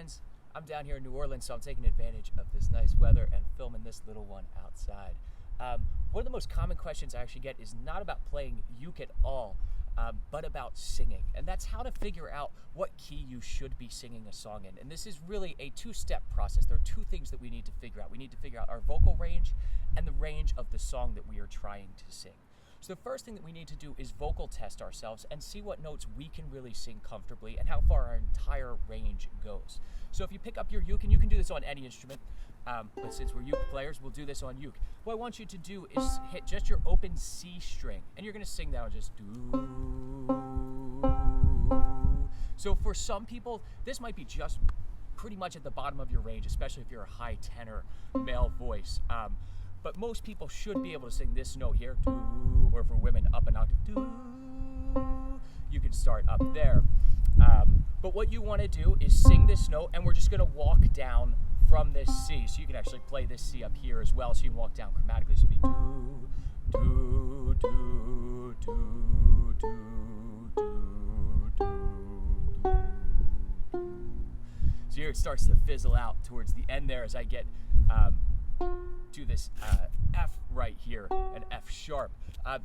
friends. I'm down here in New Orleans, so I'm taking advantage of this nice weather and filming this little one outside. One of the most common questions I actually get is not about playing uke at all, but about singing. And that's how to figure out what key you should be singing a song in. And this is really a two-step process. There are two things that we need to figure out. We need to figure out our vocal range and the range of the song that we are trying to sing. So the first thing that we need to do is vocal test ourselves and see what notes we can really sing comfortably and how far our entire range goes. So if you pick up your uke, and you can do this on any instrument, but since we're uke players, we'll do this on uke. What I want you to do is hit just your open C string, and you're going to sing that on just do. So for some people, this might be just pretty much at the bottom of your range, especially if you're a high tenor male voice. But most people should be able to sing this note here, do, or for women, up an octave, do. You can start up there. But what you want to do is sing this note, and we're just going to walk down from this C. So you can actually play this C up here as well, so you can walk down chromatically. So it'll be do, do, do, do, do, do, do, do. So here it starts to fizzle out towards the end there as I get to this F right here, an F sharp.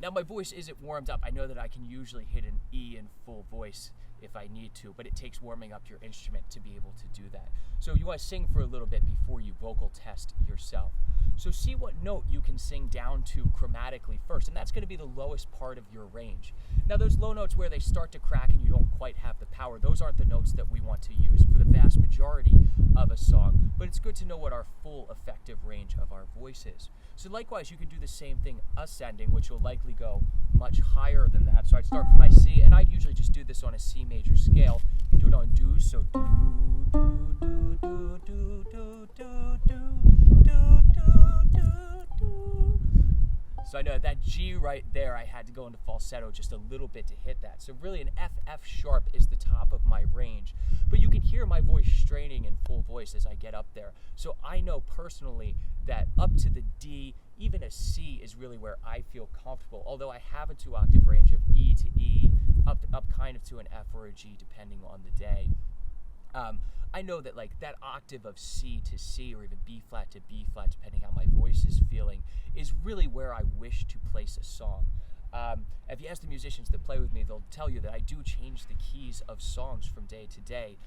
Now my voice isn't warmed up. I know that I can usually hit an E in full voice if I need to, but it takes warming up your instrument to be able to do that. So you want to sing for a little bit before you vocal test yourself. So see what note you can sing down to chromatically first, and that's going to be the lowest part of your range. Now those low notes where they start to crack and you don't quite have the power, those aren't the notes that we want to use for the vast majority of a song, but it's good to know what our full effective range of our voice is. So likewise, you can do the same thing ascending, which will likely go much higher than that. So I'd start from my C, and I'd usually just do this on a C major scale. You can do it on do, so do, do, do, do, do, do, do, do, do, do, do. So I know that G right there, I had to go into falsetto just a little bit to hit that. So really an F sharp is the top of my range. But you can hear my voice straining in full voice as I get up there. So I know personally that up to the D, even a C is really where I feel comfortable. Although I have a 2-octave range of E to E, up kind of to an F or a G depending on the day. I know that like that octave of C to C or even B flat to B flat, depending how my voice is feeling, is really where I wish to place a song. If you ask the musicians that play with me, they'll tell you that I do change the keys of songs from day to day,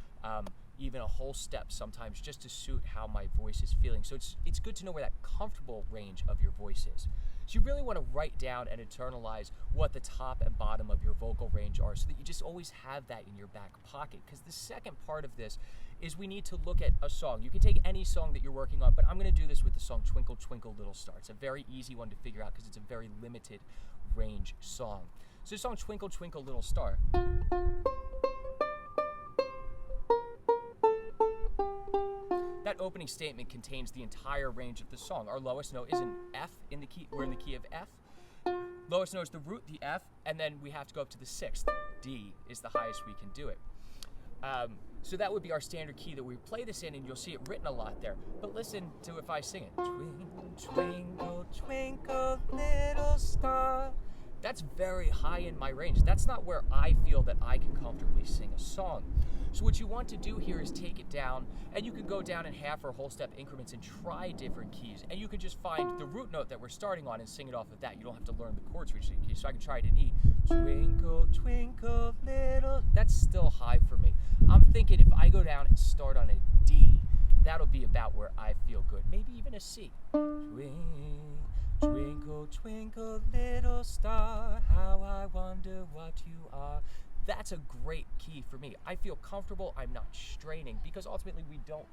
even a whole step sometimes just to suit how my voice is feeling. So it's good to know where that comfortable range of your voice is. So you really want to write down and internalize what the top and bottom of your vocal range are so that you just always have that in your back pocket. Because the second part of this is we need to look at a song. You can take any song that you're working on, but I'm going to do this with the song Twinkle, Twinkle, Little Star. It's a very easy one to figure out because it's a very limited range song. So the song Twinkle, Twinkle, Little Star. That opening statement contains the entire range of the song. Our lowest note is an F in the key. We're in the key of F. Lowest note is the root, the F, and then we have to go up to the 6th. D is the highest we can do it. So that would be our standard key that we play this in, and you'll see it written a lot there. But listen to if I sing it. Twinkle, twinkle, twinkle, little star. That's very high in my range. That's not where I feel that I can comfortably sing a song. So what you want to do here is take it down, and you can go down in half or whole step increments and try different keys. And you can just find the root note that we're starting on and sing it off of that. You don't have to learn the chords for each key. So I can try it in E. Twinkle, twinkle, little. That's still high for me. I'm thinking if I go down and start on a D, that'll be about where I feel good. Maybe even a C. Twinkle, twinkle, little star, how I wonder what you are. That's a great key for me. I feel comfortable, I'm not straining, because ultimately we don't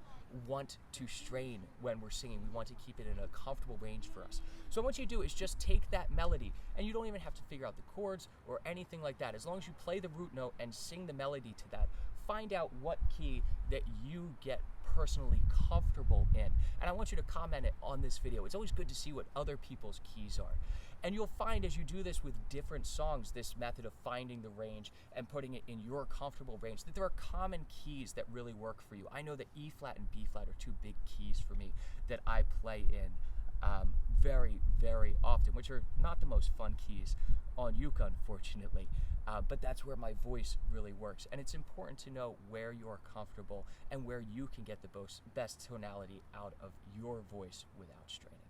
want to strain when we're singing. We want to keep it in a comfortable range for us. So what you do is just take that melody, and you don't even have to figure out the chords or anything like that. As long as you play the root note and sing the melody to that, find out what key that you get personally comfortable in. And I want you to comment it on this video. It's always good to see what other people's keys are. And you'll find as you do this with different songs, this method of finding the range and putting it in your comfortable range, that there are common keys that really work for you. I know that E flat and B flat are two big keys for me that I play in very, very often, which are not the most fun keys on uke, unfortunately. But that's where my voice really works. And it's important to know where you're comfortable and where you can get the best tonality out of your voice without straining.